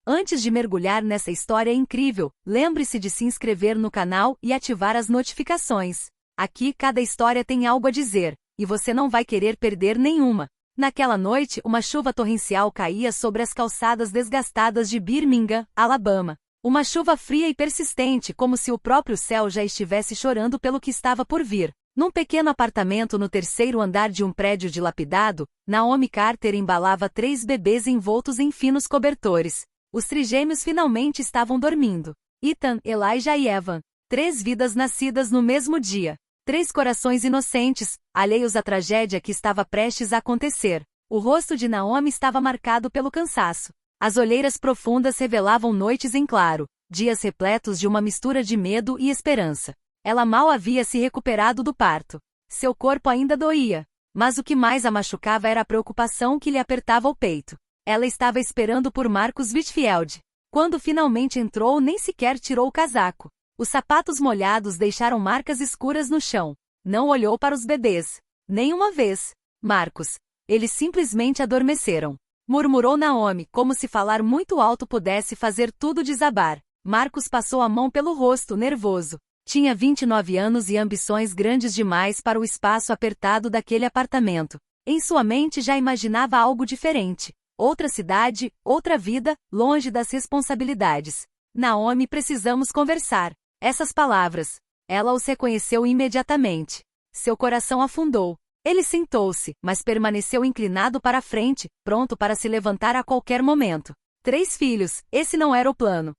Antes de mergulhar nessa história incrível, lembre-se de se inscrever no canal e ativar as notificações. Aqui cada história tem algo a dizer, e você não vai querer perder nenhuma. Naquela noite, uma chuva torrencial caía sobre as calçadas desgastadas de Birmingham, Alabama. Uma chuva fria e persistente, como se o próprio céu já estivesse chorando pelo que estava por vir. Num pequeno apartamento no terceiro andar de um prédio dilapidado, Naomi Carter embalava 3 bebês envoltos em finos cobertores. Os trigêmeos finalmente estavam dormindo. Ethan, Elijah e Evan. 3 vidas nascidas no mesmo dia. 3 corações inocentes, alheios à tragédia que estava prestes a acontecer. O rosto de Naomi estava marcado pelo cansaço. As olheiras profundas revelavam noites em claro, dias repletos de uma mistura de medo e esperança. Ela mal havia se recuperado do parto. Seu corpo ainda doía, mas o que mais a machucava era a preocupação que lhe apertava o peito. Ela estava esperando por Marcus Whitfield. Quando finalmente entrou, nem sequer tirou o casaco. Os sapatos molhados deixaram marcas escuras no chão. Não olhou para os bebês. Nem uma vez. Marcus. Eles simplesmente adormeceram. Murmurou Naomi, como se falar muito alto pudesse fazer tudo desabar. Marcus passou a mão pelo rosto, nervoso. Tinha 29 anos e ambições grandes demais para o espaço apertado daquele apartamento. Em sua mente já imaginava algo diferente. Outra cidade, outra vida, longe das responsabilidades. Naomi, precisamos conversar. Essas palavras. Ela os reconheceu imediatamente. Seu coração afundou. Ele sentou-se, mas permaneceu inclinado para a frente, pronto para se levantar a qualquer momento. 3 filhos, esse não era o plano.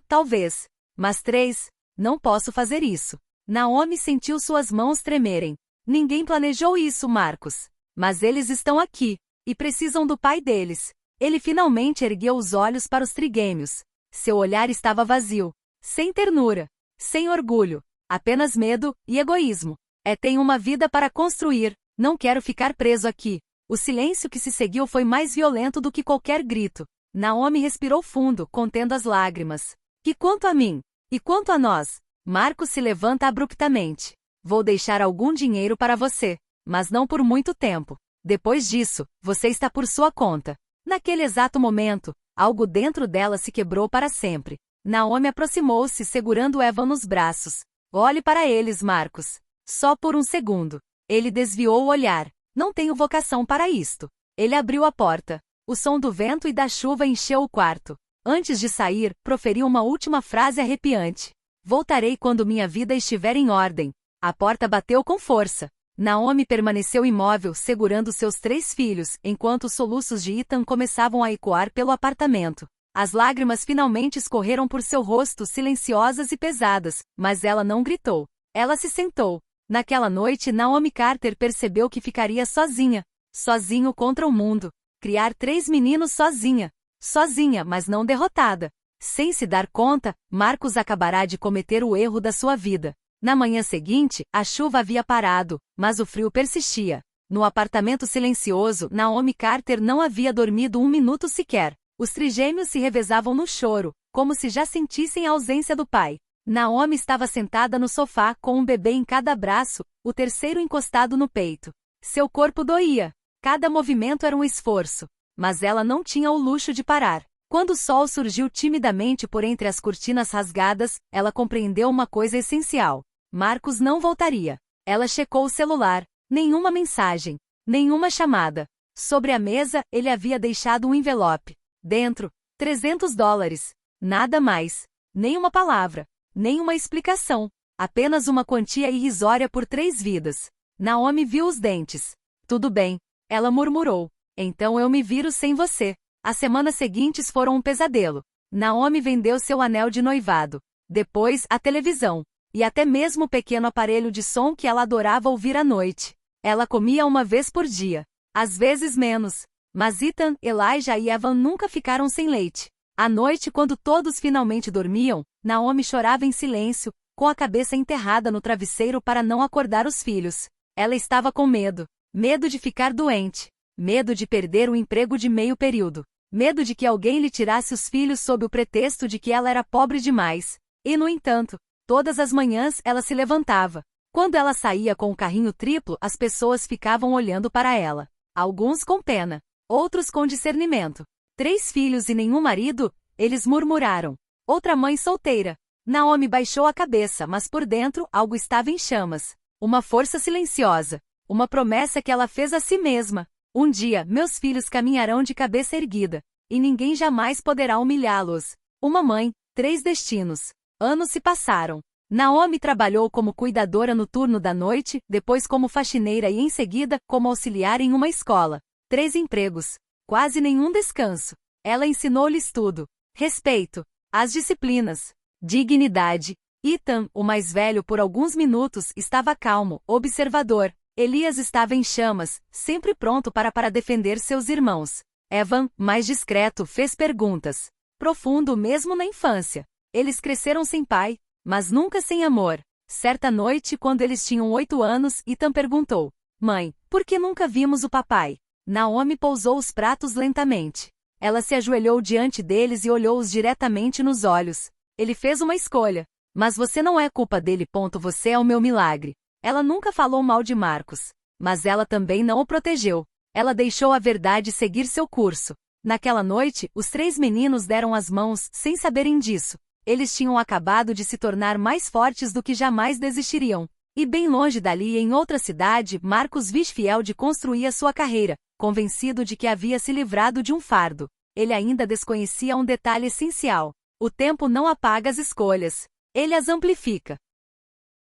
Talvez. Mas 3, não posso fazer isso. Naomi sentiu suas mãos tremerem. Ninguém planejou isso, Marcus. Mas eles estão aqui. E precisam do pai deles. Ele finalmente ergueu os olhos para os trigêmeos. Seu olhar estava vazio. Sem ternura. Sem orgulho. Apenas medo e egoísmo. Tenho uma vida para construir. Não quero ficar preso aqui. O silêncio que se seguiu foi mais violento do que qualquer grito. Naomi respirou fundo, contendo as lágrimas. E quanto a mim? E quanto a nós? Marcos se levanta abruptamente. Vou deixar algum dinheiro para você. Mas não por muito tempo. Depois disso, você está por sua conta. Naquele exato momento, algo dentro dela se quebrou para sempre. Naomi aproximou-se, segurando Evan nos braços. Olhe para eles, Marcus. Só por um segundo. Ele desviou o olhar. Não tenho vocação para isto. Ele abriu a porta. O som do vento e da chuva encheu o quarto. Antes de sair, proferiu uma última frase arrepiante. Voltarei quando minha vida estiver em ordem. A porta bateu com força. Naomi permaneceu imóvel, segurando seus 3 filhos, enquanto os soluços de Ethan começavam a ecoar pelo apartamento. As lágrimas finalmente escorreram por seu rosto, silenciosas e pesadas, mas ela não gritou. Ela se sentou. Naquela noite, Naomi Carter percebeu que ficaria sozinha. Sozinho contra o mundo. Criar 3 meninos sozinha. Sozinha, mas não derrotada. Sem se dar conta, Marcus acabará de cometer o erro da sua vida. Na manhã seguinte, a chuva havia parado, mas o frio persistia. No apartamento silencioso, Naomi Carter não havia dormido 1 minuto sequer. Os trigêmeos se revezavam no choro, como se já sentissem a ausência do pai. Naomi estava sentada no sofá, com um bebê em cada braço, o terceiro encostado no peito. Seu corpo doía. Cada movimento era um esforço. Mas ela não tinha o luxo de parar. Quando o sol surgiu timidamente por entre as cortinas rasgadas, ela compreendeu uma coisa essencial. Marcus não voltaria. Ela checou o celular. Nenhuma mensagem. Nenhuma chamada. Sobre a mesa, ele havia deixado um envelope. Dentro, $300. Nada mais. Nem uma palavra. Nem uma explicação. Apenas uma quantia irrisória por 3 vidas. Naomi viu os dentes. Tudo bem. Ela murmurou. Então eu me viro sem você. As semanas seguintes foram um pesadelo. Naomi vendeu seu anel de noivado. Depois, a televisão. E até mesmo o pequeno aparelho de som que ela adorava ouvir à noite. Ela comia uma vez por dia. Às vezes menos. Mas Ethan, Elijah e Evan nunca ficaram sem leite. À noite, quando todos finalmente dormiam, Naomi chorava em silêncio, com a cabeça enterrada no travesseiro para não acordar os filhos. Ela estava com medo. Medo de ficar doente. Medo de perder o emprego de meio período. Medo de que alguém lhe tirasse os filhos sob o pretexto de que ela era pobre demais. E, no entanto, todas as manhãs ela se levantava. Quando ela saía com o carrinho triplo, as pessoas ficavam olhando para ela. Alguns com pena. Outros com discernimento. 3 filhos e nenhum marido? Eles murmuraram. Outra mãe solteira. Naomi baixou a cabeça, mas por dentro algo estava em chamas. Uma força silenciosa. Uma promessa que ela fez a si mesma. Um dia, meus filhos caminharão de cabeça erguida. E ninguém jamais poderá humilhá-los. Uma mãe, 3 destinos. Anos se passaram. Naomi trabalhou como cuidadora no turno da noite, depois como faxineira e em seguida, como auxiliar em uma escola. 3 empregos. Quase nenhum descanso. Ela ensinou-lhes tudo. Respeito. As disciplinas. Dignidade. Ethan, o mais velho por alguns minutos, estava calmo, observador. Elias estava em chamas, sempre pronto para defender seus irmãos. Evan, mais discreto, fez perguntas. Profundo mesmo na infância. Eles cresceram sem pai, mas nunca sem amor. Certa noite, quando eles tinham 8 anos, Ethan perguntou: Mãe, por que nunca vimos o papai? Naomi pousou os pratos lentamente. Ela se ajoelhou diante deles e olhou-os diretamente nos olhos. Ele fez uma escolha. Mas você não é culpa dele. Você é o meu milagre. Ela nunca falou mal de Marcos. Mas ela também não o protegeu. Ela deixou a verdade seguir seu curso. Naquela noite, os 3 meninos deram as mãos, sem saberem disso. Eles tinham acabado de se tornar mais fortes do que jamais desistiriam. E bem longe dali, em outra cidade, Marcos Wishfield construía sua carreira, convencido de que havia se livrado de um fardo. Ele ainda desconhecia um detalhe essencial. O tempo não apaga as escolhas. Ele as amplifica.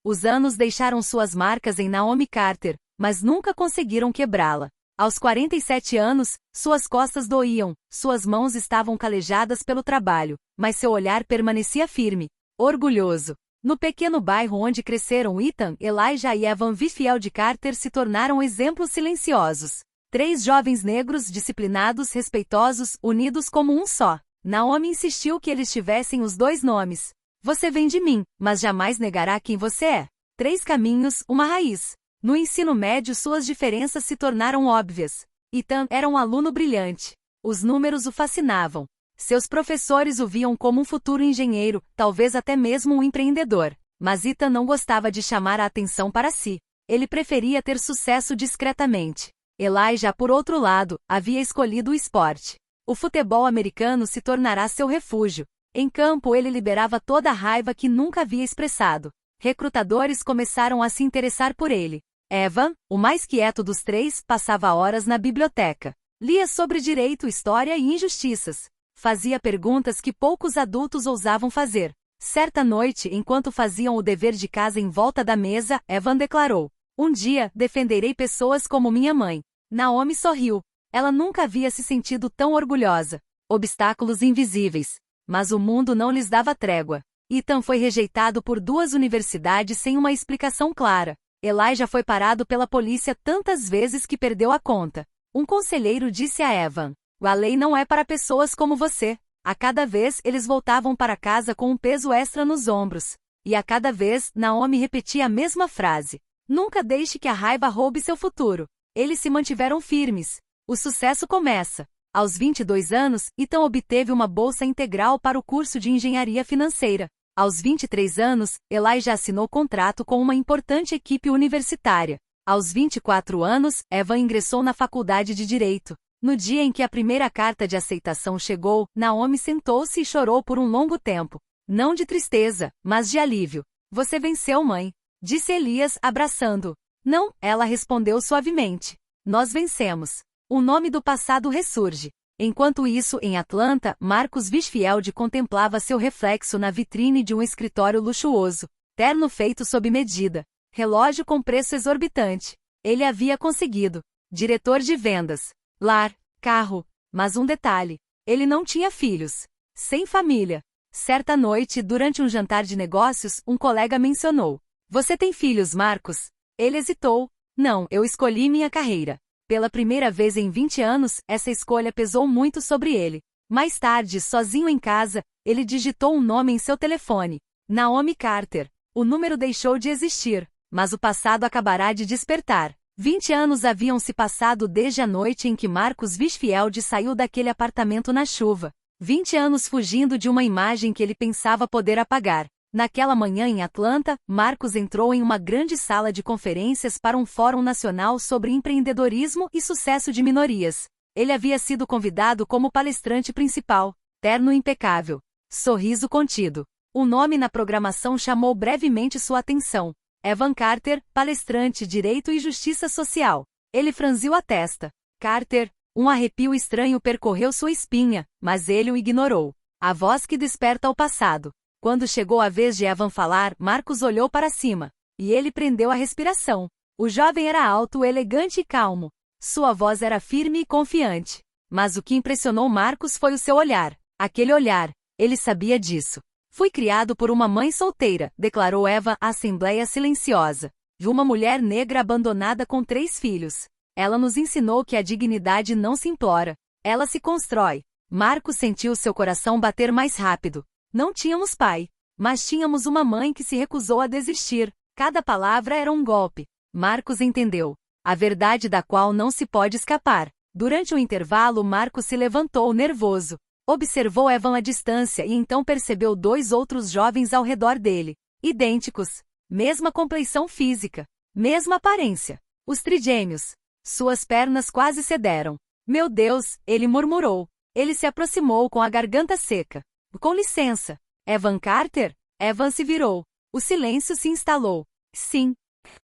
Os anos deixaram suas marcas em Naomi Carter, mas nunca conseguiram quebrá-la. Aos 47 anos, suas costas doíam, suas mãos estavam calejadas pelo trabalho, mas seu olhar permanecia firme, orgulhoso. No pequeno bairro onde cresceram Ethan, Elijah e Evan Wishfield Carter se tornaram exemplos silenciosos. 3 jovens negros disciplinados, respeitosos, unidos como um só. Naomi insistiu que eles tivessem os 2 nomes. Você vem de mim, mas jamais negará quem você é. 3 caminhos, uma raiz. No ensino médio suas diferenças se tornaram óbvias. Ethan era um aluno brilhante. Os números o fascinavam. Seus professores o viam como um futuro engenheiro, talvez até mesmo um empreendedor. Mas Ethan não gostava de chamar a atenção para si. Ele preferia ter sucesso discretamente. Elijah, por outro lado, havia escolhido o esporte. O futebol americano se tornará seu refúgio. Em campo ele liberava toda a raiva que nunca havia expressado. Recrutadores começaram a se interessar por ele. Evan, o mais quieto dos 3, passava horas na biblioteca. Lia sobre direito, história e injustiças. Fazia perguntas que poucos adultos ousavam fazer. Certa noite, enquanto faziam o dever de casa em volta da mesa, Evan declarou: Um dia, defenderei pessoas como minha mãe. Naomi sorriu. Ela nunca havia se sentido tão orgulhosa. Obstáculos invisíveis. Mas o mundo não lhes dava trégua. Ethan foi rejeitado por 2 universidades sem uma explicação clara. Elijah foi parado pela polícia tantas vezes que perdeu a conta. Um conselheiro disse a Evan: A lei não é para pessoas como você. A cada vez eles voltavam para casa com um peso extra nos ombros. E a cada vez, Naomi repetia a mesma frase: Nunca deixe que a raiva roube seu futuro. Eles se mantiveram firmes. O sucesso começa. Aos 22 anos, Ethan obteve uma bolsa integral para o curso de engenharia financeira. Aos 23 anos, Elijah assinou contrato com uma importante equipe universitária. Aos 24 anos, Evan ingressou na faculdade de Direito. No dia em que a primeira carta de aceitação chegou, Naomi sentou-se e chorou por um longo tempo. Não de tristeza, mas de alívio. Você venceu, mãe, disse Elias, abraçando-o. Não, ela respondeu suavemente. Nós vencemos. O nome do passado ressurge. Enquanto isso, em Atlanta, Marcos Wishfield contemplava seu reflexo na vitrine de um escritório luxuoso. Terno feito sob medida. Relógio com preço exorbitante. Ele havia conseguido. Diretor de vendas. Lar. Carro. Mas um detalhe. Ele não tinha filhos. Sem família. Certa noite, durante um jantar de negócios, um colega mencionou: Você tem filhos, Marcos? Ele hesitou. Não, eu escolhi minha carreira. Pela primeira vez em 20 anos, essa escolha pesou muito sobre ele. Mais tarde, sozinho em casa, ele digitou um nome em seu telefone. Naomi Carter. O número deixou de existir, mas o passado acabará de despertar. 20 anos haviam se passado desde a noite em que Marcos Wishfield saiu daquele apartamento na chuva. 20 anos fugindo de uma imagem que ele pensava poder apagar. Naquela manhã em Atlanta, Marcos entrou em uma grande sala de conferências para um fórum nacional sobre empreendedorismo e sucesso de minorias. Ele havia sido convidado como palestrante principal. terno impecável, sorriso contido. O nome na programação chamou brevemente sua atenção. Evan Carter, palestrante, Direito e Justiça Social. Ele franziu a testa. Carter, um arrepio estranho percorreu sua espinha, mas ele o ignorou. A voz que desperta o passado. Quando chegou a vez de Evan falar, Marcus olhou para cima. E ele prendeu a respiração. O jovem era alto, elegante e calmo. Sua voz era firme e confiante. Mas o que impressionou Marcus foi o seu olhar. Aquele olhar. Ele sabia disso. Fui criado por uma mãe solteira, declarou Evan à assembleia silenciosa. De uma mulher negra abandonada com 3 filhos. Ela nos ensinou que a dignidade não se implora. Ela se constrói. Marcus sentiu seu coração bater mais rápido. Não tínhamos pai. Mas tínhamos uma mãe que se recusou a desistir. Cada palavra era um golpe. Marcus entendeu. A verdade da qual não se pode escapar. Durante o intervalo, Marcus se levantou nervoso. Observou Evan à distância e então percebeu 2 outros jovens ao redor dele. Idênticos. Mesma compleição física. Mesma aparência. Os trigêmeos. Suas pernas quase cederam. Meu Deus, ele murmurou. Ele se aproximou com a garganta seca. Com licença. Evan Carter? Evan se virou. O silêncio se instalou. Sim.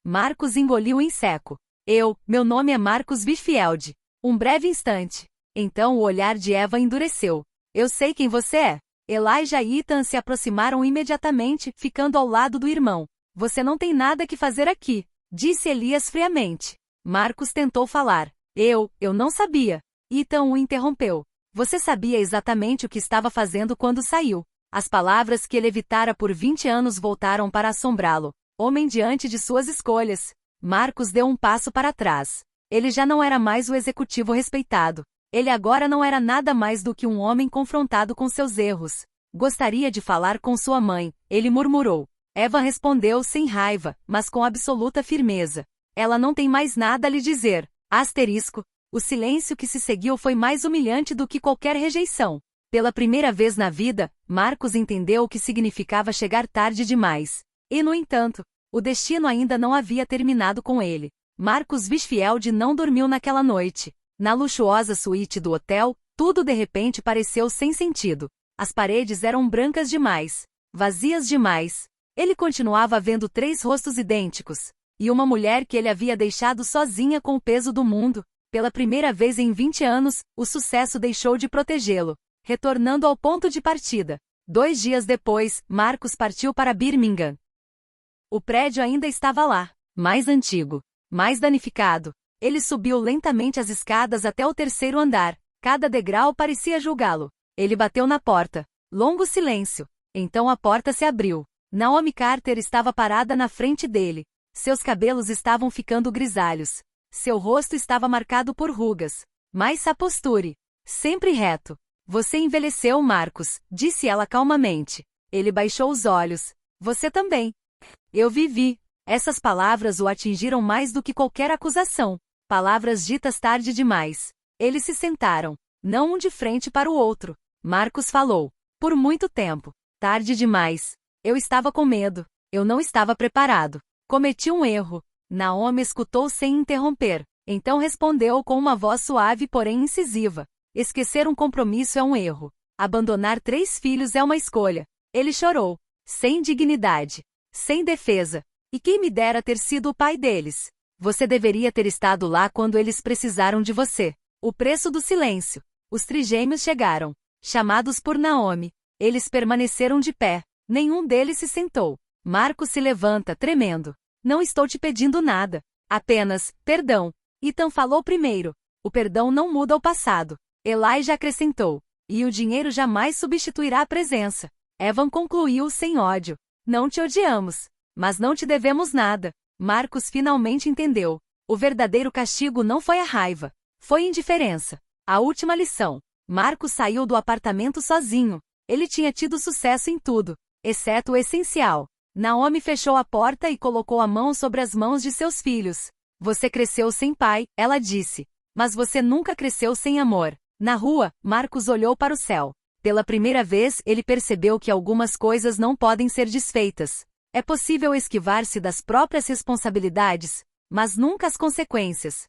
Marcus engoliu em seco. Meu nome é Marcus Bifield. Um breve instante. Então o olhar de Evan endureceu. Eu sei quem você é. Elijah e Ethan se aproximaram imediatamente, ficando ao lado do irmão. Você não tem nada que fazer aqui, disse Elias friamente. Marcus tentou falar. Eu não sabia. Ethan o interrompeu. Você sabia exatamente o que estava fazendo quando saiu. As palavras que ele evitara por 20 anos voltaram para assombrá-lo. Homem diante de suas escolhas. Marcus deu um passo para trás. Ele já não era mais o executivo respeitado. Ele agora não era nada mais do que um homem confrontado com seus erros. Gostaria de falar com sua mãe, ele murmurou. Evan respondeu sem raiva, mas com absoluta firmeza. Ela não tem mais nada a lhe dizer. Asterisco. O silêncio que se seguiu foi mais humilhante do que qualquer rejeição. Pela primeira vez na vida, Marcus entendeu o que significava chegar tarde demais. E, no entanto, o destino ainda não havia terminado com ele. Marcus Bifield não dormiu naquela noite. Na luxuosa suíte do hotel, tudo de repente pareceu sem sentido. As paredes eram brancas demais, vazias demais. Ele continuava vendo 3 rostos idênticos. E uma mulher que ele havia deixado sozinha com o peso do mundo. Pela primeira vez em 20 anos, o sucesso deixou de protegê-lo, retornando ao ponto de partida. 2 dias depois, Marcus partiu para Birmingham. O prédio ainda estava lá, mais antigo, mais danificado. Ele subiu lentamente as escadas até o 3º andar. Cada degrau parecia julgá-lo. Ele bateu na porta. Longo silêncio. Então a porta se abriu. Naomi Carter estava parada na frente dele. Seus cabelos estavam ficando grisalhos. Seu rosto estava marcado por rugas. Mas sua postura. Sempre reto. Você envelheceu, Marcus, disse ela calmamente. Ele baixou os olhos. Você também. Eu vivi. Essas palavras o atingiram mais do que qualquer acusação. Palavras ditas tarde demais. Eles se sentaram. Não um de frente para o outro. Marcus falou. Por muito tempo. Tarde demais. Eu estava com medo. Eu não estava preparado. Cometi um erro. Naomi escutou sem interromper. Então respondeu com uma voz suave porém incisiva. Esquecer um compromisso é um erro. Abandonar 3 filhos é uma escolha. Ele chorou. Sem dignidade. Sem defesa. E quem me dera ter sido o pai deles. Você deveria ter estado lá quando eles precisaram de você. O preço do silêncio. Os trigêmeos chegaram. Chamados por Naomi. Eles permaneceram de pé. Nenhum deles se sentou. Marcos se levanta, tremendo. Não estou te pedindo nada. Apenas, perdão. Ethan falou primeiro. O perdão não muda o passado. Elijah acrescentou. E o dinheiro jamais substituirá a presença. Evan concluiu sem ódio. Não te odiamos. Mas não te devemos nada. Marcos finalmente entendeu. O verdadeiro castigo não foi a raiva. Foi indiferença. A última lição. Marcos saiu do apartamento sozinho. Ele tinha tido sucesso em tudo, exceto o essencial. Naomi fechou a porta e colocou a mão sobre as mãos de seus filhos. Você cresceu sem pai, ela disse. Mas você nunca cresceu sem amor. Na rua, Marcos olhou para o céu. Pela primeira vez, ele percebeu que algumas coisas não podem ser desfeitas. É possível esquivar-se das próprias responsabilidades, mas nunca as consequências.